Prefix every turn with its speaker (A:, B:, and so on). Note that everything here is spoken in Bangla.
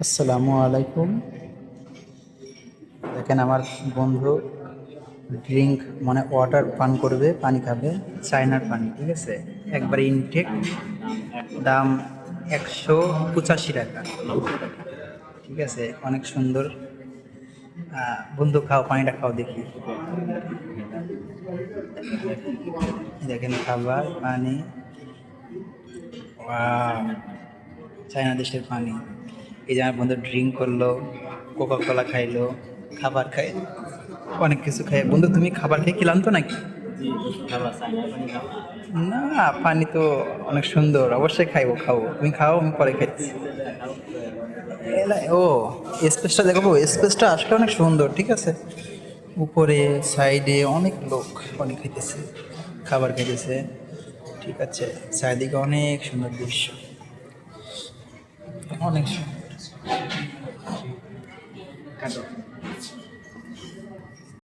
A: আসসালামু আলাইকুম। দেখেন আমার বন্ধু ড্রিঙ্ক মানে ওয়াটার পান করবে, পানি খাবে, চায়নার পানি, ঠিক আছে? একবার ইনটেক, দাম ১৮৫ টাকা, ঠিক আছে? অনেক সুন্দর। বন্ধু খাও, পানিটা খাও দেখি। দেখেন খাবার পানি, ওয়াও, চায়না দেশের পানি। এই যে আমার বন্ধু ড্রিঙ্ক করলো, কোকা কোলা খাইলো, খাবার খাই, অনেক কিছু খাই। বন্ধু তুমি খাবার খেয়ে ক্লান্ত নাকি? না, পানি তো অনেক সুন্দর, অবশ্যই খাইবো, খাবো। তুমি খাও, আমি পরে খাইছি। ও, স্পেসটা দেখো, স্পেসটা আসলে অনেক সুন্দর, ঠিক আছে? উপরে সাইডে অনেক লোক অনেক খাইতেছে, খাবার খাইতেছে, ঠিক আছে? চারিদিকে অনেক সুন্দর দৃশ্য, অনেক সুন্দর।